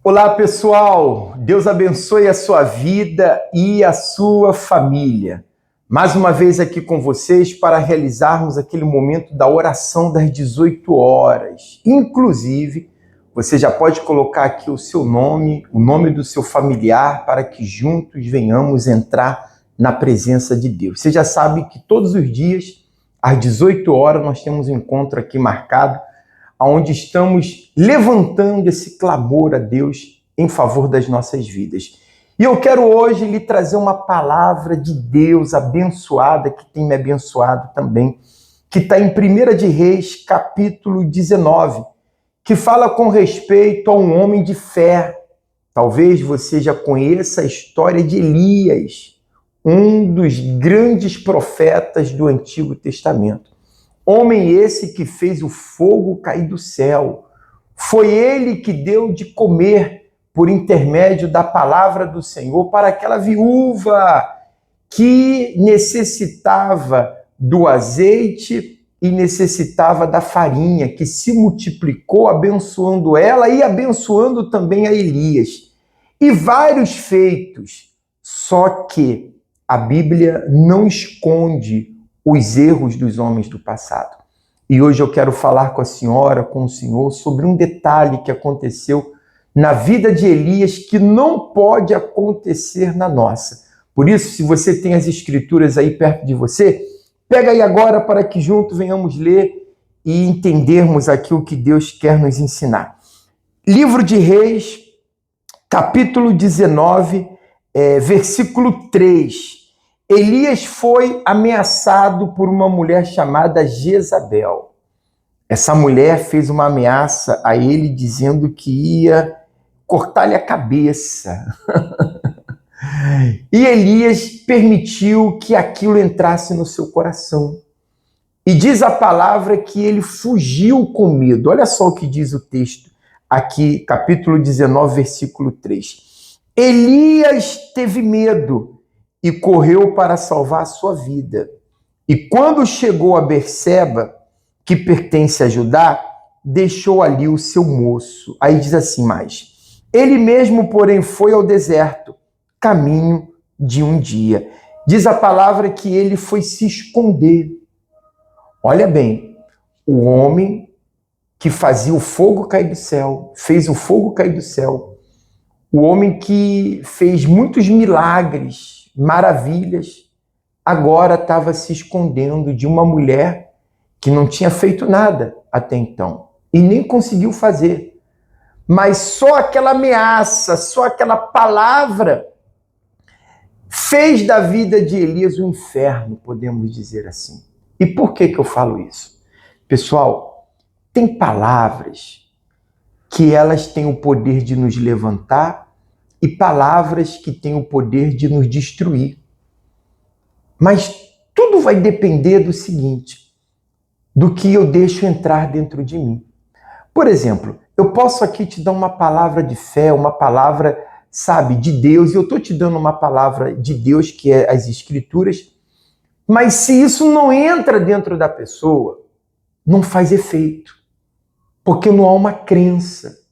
Olá, pessoal! Deus abençoe a sua vida e a sua família. Mais uma vez aqui com vocês para realizarmos aquele momento da oração das 18 horas. Inclusive, você já pode colocar aqui o seu nome, o nome do seu familiar, para que juntos venhamos entrar na presença de Deus. Você já sabe que todos os dias, às 18 horas, nós temos um encontro aqui marcado, onde estamos levantando esse clamor a Deus em favor das nossas vidas. E eu quero hoje lhe trazer uma palavra de Deus abençoada, que tem me abençoado também, que está em 1 de Reis, capítulo 19, que fala com respeito a um homem de fé. Talvez você já conheça a história de Elias, um dos grandes profetas do Antigo Testamento. Homem esse que fez o fogo cair do céu. Foi ele que deu de comer por intermédio da palavra do Senhor para aquela viúva que necessitava do azeite e necessitava da farinha, que se multiplicou abençoando ela e abençoando também a Elias. E vários feitos, só que a Bíblia não esconde os erros dos homens do passado. E hoje eu quero falar com a senhora, com o senhor, sobre um detalhe que aconteceu na vida de Elias que não pode acontecer na nossa. Por isso, se você tem as escrituras aí perto de você, pega aí agora para que juntos venhamos ler e entendermos aqui o que Deus quer nos ensinar. Livro de Reis, capítulo 19, versículo 3. Elias foi ameaçado por uma mulher chamada Jezabel. Essa mulher fez uma ameaça a ele dizendo que ia cortar-lhe a cabeça. E Elias permitiu que aquilo entrasse no seu coração. E diz a palavra que ele fugiu com medo. Olha só o que diz o texto aqui, capítulo 19, versículo 3. Elias teve medo e correu para salvar a sua vida. E quando chegou a Berseba, que pertence a Judá, deixou ali o seu moço. Aí diz assim mais: ele mesmo, porém, foi ao deserto, caminho de um dia. Diz a palavra que ele foi se esconder. Olha bem, o homem que fazia o fogo cair do céu, fez o fogo cair do céu, o homem que fez muitos milagres, maravilhas, agora estava se escondendo de uma mulher que não tinha feito nada até então e nem conseguiu fazer. Mas só aquela ameaça, só aquela palavra fez da vida de Elias um inferno, podemos dizer assim. E por que eu falo isso? Pessoal, tem palavras que elas têm o poder de nos levantar e palavras que têm o poder de nos destruir. Mas tudo vai depender do seguinte, do que eu deixo entrar dentro de mim. Por exemplo, eu posso aqui te dar uma palavra de fé, uma palavra, sabe, de Deus, e eu estou te dando uma palavra de Deus, que é as Escrituras, mas se isso não entra dentro da pessoa, não faz efeito, porque não há uma crença.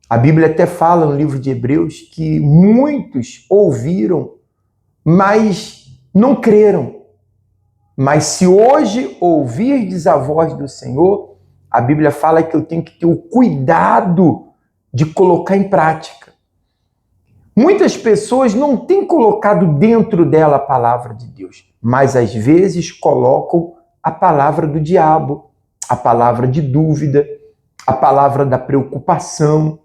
A Bíblia até fala no livro de Hebreus que muitos ouviram, mas não creram. Mas se hoje ouvirdes a voz do Senhor, a Bíblia fala que eu tenho que ter o cuidado de colocar em prática. Muitas pessoas não têm colocado dentro dela a palavra de Deus, mas às vezes colocam a palavra do diabo, a palavra de dúvida, a palavra da preocupação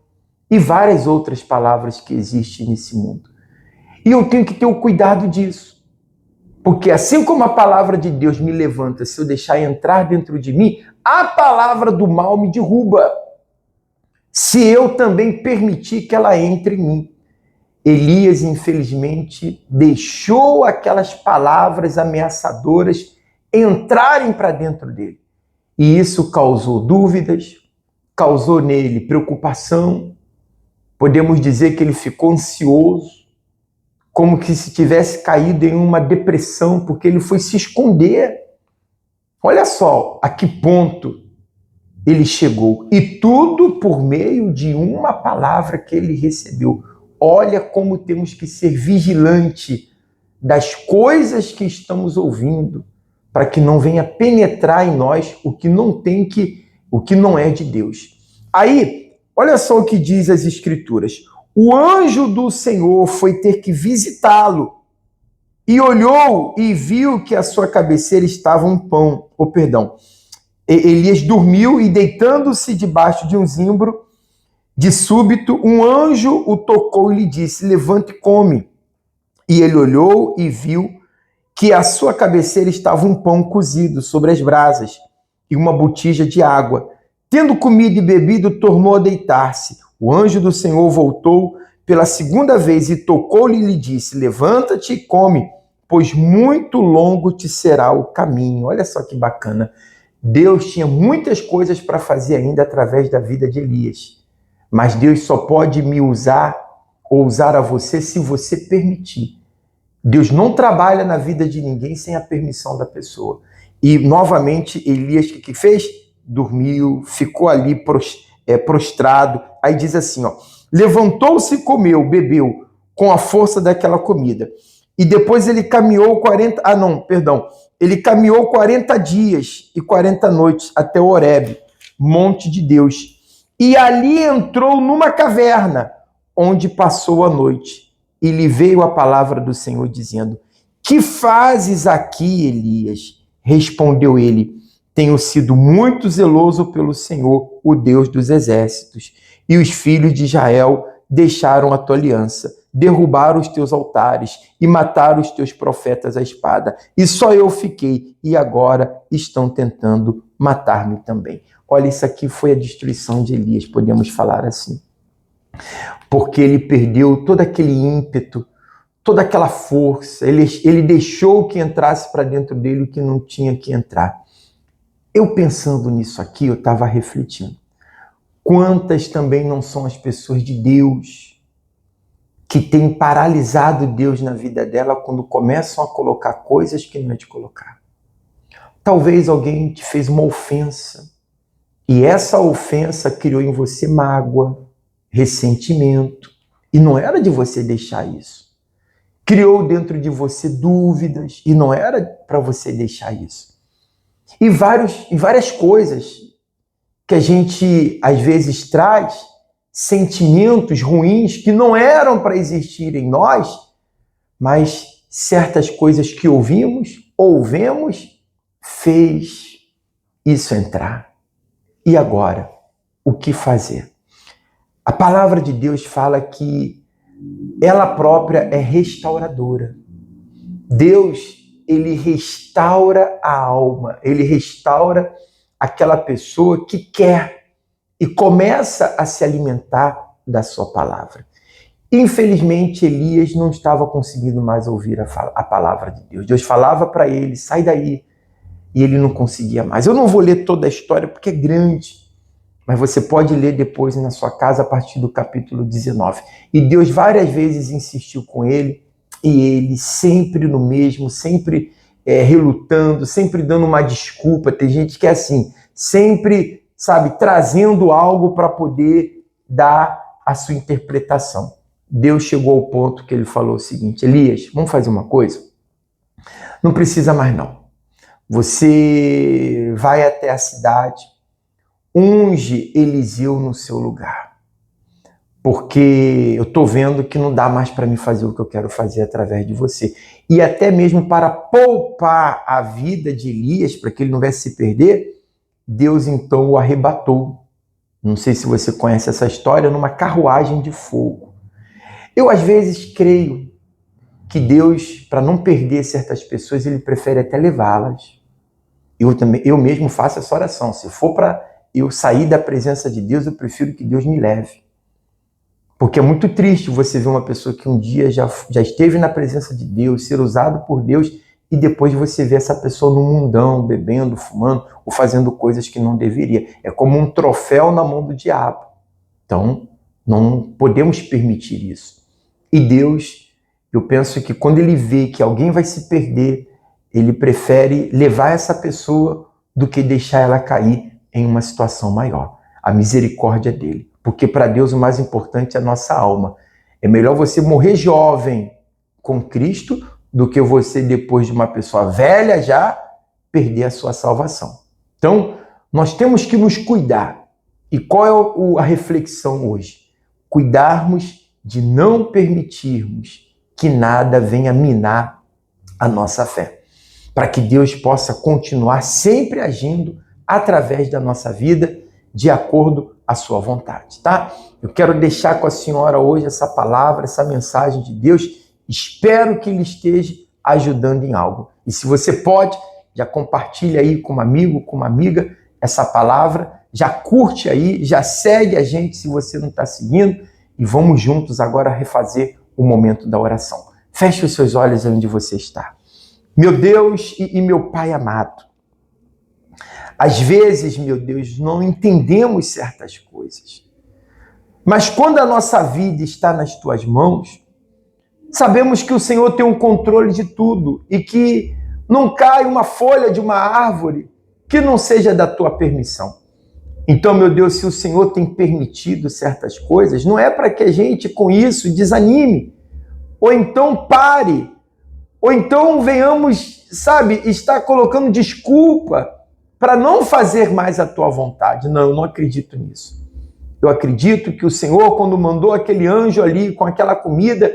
e várias outras palavras que existem nesse mundo. E eu tenho que ter o cuidado disso. Porque assim como a palavra de Deus me levanta, se eu deixar entrar dentro de mim, a palavra do mal me derruba. Se eu também permitir que ela entre em mim. Elias, infelizmente, deixou aquelas palavras ameaçadoras entrarem para dentro dele. E isso causou dúvidas, causou nele preocupação. Podemos dizer que ele ficou ansioso, como que se tivesse caído em uma depressão, porque ele foi se esconder. Olha só a que ponto ele chegou. E tudo por meio de uma palavra que ele recebeu. Olha como temos que ser vigilante das coisas que estamos ouvindo, para que não venha penetrar em nós o que não é de Deus. Aí, olha só o que diz as Escrituras. O anjo do Senhor foi ter que visitá-lo e olhou e viu que à sua cabeceira estava um pão. Elias dormiu e, deitando-se debaixo de um zimbro, de súbito, um anjo o tocou e lhe disse: levante e come. E ele olhou e viu que à sua cabeceira estava um pão cozido sobre as brasas e uma botija de água. Tendo comido e bebido, tornou a deitar-se. O anjo do Senhor voltou pela segunda vez e tocou-lhe e lhe disse: levanta-te e come, pois muito longo te será o caminho. Olha só que bacana. Deus tinha muitas coisas para fazer ainda através da vida de Elias. Mas Deus só pode me usar ou usar a você se você permitir. Deus não trabalha na vida de ninguém sem a permissão da pessoa. E, novamente, Elias, o que fez? Dormiu, ficou ali prostrado. Aí diz assim, levantou-se e comeu, bebeu, com a força daquela comida. E depois ele caminhou 40 dias e 40 noites até o Horebe, monte de Deus. E ali entrou numa caverna, onde passou a noite. E lhe veio a palavra do Senhor, dizendo: que fazes aqui, Elias? Respondeu ele: tenho sido muito zeloso pelo Senhor, o Deus dos exércitos. E os filhos de Israel deixaram a tua aliança, derrubaram os teus altares e mataram os teus profetas à espada. E só eu fiquei, e agora estão tentando matar-me também. Olha, isso aqui foi a destruição de Elias, podemos falar assim. Porque ele perdeu todo aquele ímpeto, toda aquela força, ele deixou que entrasse para dentro dele o que não tinha que entrar. Eu pensando nisso aqui, eu estava refletindo. Quantas também não são as pessoas de Deus que têm paralisado Deus na vida dela quando começam a colocar coisas que não é de colocar. Talvez alguém te fez uma ofensa e essa ofensa criou em você mágoa, ressentimento, e não era de você deixar isso. Criou dentro de você dúvidas e não era para você deixar isso. E várias coisas que a gente às vezes traz, sentimentos ruins que não eram para existir em nós, mas certas coisas que ouvimos, fez isso entrar. E agora, o que fazer? A palavra de Deus fala que ela própria é restauradora. Deus, ele restaura a alma, ele restaura aquela pessoa que quer e começa a se alimentar da sua palavra. Infelizmente, Elias não estava conseguindo mais ouvir a palavra de Deus. Deus falava para ele: sai daí, e ele não conseguia mais. Eu não vou ler toda a história porque é grande, mas você pode ler depois na sua casa a partir do capítulo 19. E Deus várias vezes insistiu com ele, e ele sempre no mesmo, sempre relutando, sempre dando uma desculpa. Tem gente que é assim, sempre, trazendo algo para poder dar a sua interpretação. Deus chegou ao ponto que ele falou o seguinte: Elias, vamos fazer uma coisa? Não precisa mais não. Você vai até a cidade, unge Eliseu no seu lugar, porque eu estou vendo que não dá mais para me fazer o que eu quero fazer através de você. E até mesmo para poupar a vida de Elias, para que ele não viesse se perder, Deus então o arrebatou. Não sei se você conhece essa história, numa carruagem de fogo. Eu às vezes creio que Deus, para não perder certas pessoas, ele prefere até levá-las. Eu mesmo faço essa oração. Se for para eu sair da presença de Deus, eu prefiro que Deus me leve. Porque é muito triste você ver uma pessoa que um dia já esteve na presença de Deus, ser usado por Deus, e depois você vê essa pessoa no mundão, bebendo, fumando, ou fazendo coisas que não deveria. É como um troféu na mão do diabo. Então, não podemos permitir isso. E Deus, eu penso que quando ele vê que alguém vai se perder, ele prefere levar essa pessoa do que deixar ela cair em uma situação maior, a misericórdia dele. Porque para Deus o mais importante é a nossa alma. É melhor você morrer jovem com Cristo do que você, depois de uma pessoa velha já, perder a sua salvação. Então, nós temos que nos cuidar. E qual é a reflexão hoje? Cuidarmos de não permitirmos que nada venha minar a nossa fé, para que Deus possa continuar sempre agindo através da nossa vida, de acordo à sua vontade, tá? Eu quero deixar com a senhora hoje essa palavra, essa mensagem de Deus. Espero que ele esteja ajudando em algo. E se você pode, já compartilha aí com um amigo, com uma amiga, essa palavra, já curte aí, já segue a gente se você não está seguindo, e vamos juntos agora refazer o momento da oração. Feche os seus olhos onde você está. Meu Deus e meu Pai amado, às vezes, meu Deus, não entendemos certas coisas, mas quando a nossa vida está nas tuas mãos, sabemos que o Senhor tem um controle de tudo e que não cai uma folha de uma árvore que não seja da tua permissão. Então, meu Deus, se o Senhor tem permitido certas coisas, não é para que a gente com isso desanime, ou então pare, ou então venhamos, estar colocando desculpa para não fazer mais a tua vontade. Não, eu não acredito nisso. Eu acredito que o Senhor, quando mandou aquele anjo ali com aquela comida,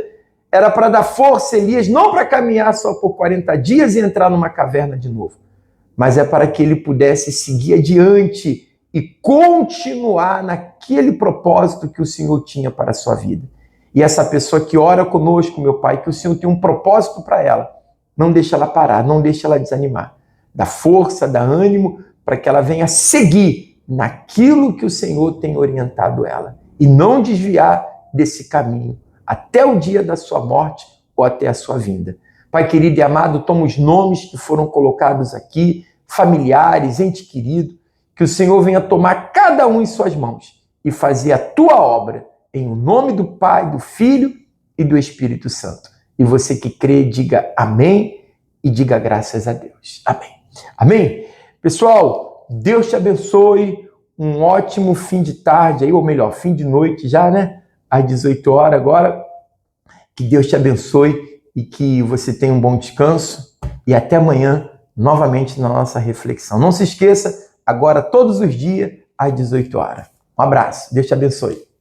era para dar força a Elias, não para caminhar só por 40 dias e entrar numa caverna de novo, mas é para que ele pudesse seguir adiante e continuar naquele propósito que o Senhor tinha para a sua vida. E essa pessoa que ora conosco, meu Pai, que o Senhor tem um propósito para ela, não deixa ela parar, não deixa ela desanimar. Dá força, dá ânimo para que ela venha seguir naquilo que o Senhor tem orientado ela e não desviar desse caminho até o dia da sua morte ou até a sua vinda. Pai querido e amado, toma os nomes que foram colocados aqui, familiares, ente querido, que o Senhor venha tomar cada um em suas mãos e fazer a tua obra em o nome do Pai, do Filho e do Espírito Santo. E você que crê, diga amém e diga graças a Deus. Amém. Amém? Pessoal, Deus te abençoe. Um ótimo fim de tarde, aí, ou melhor, fim de noite já, né? Às 18 horas agora. Que Deus te abençoe e que você tenha um bom descanso. E até amanhã, novamente, na nossa reflexão. Não se esqueça, agora todos os dias, às 18 horas. Um abraço. Deus te abençoe.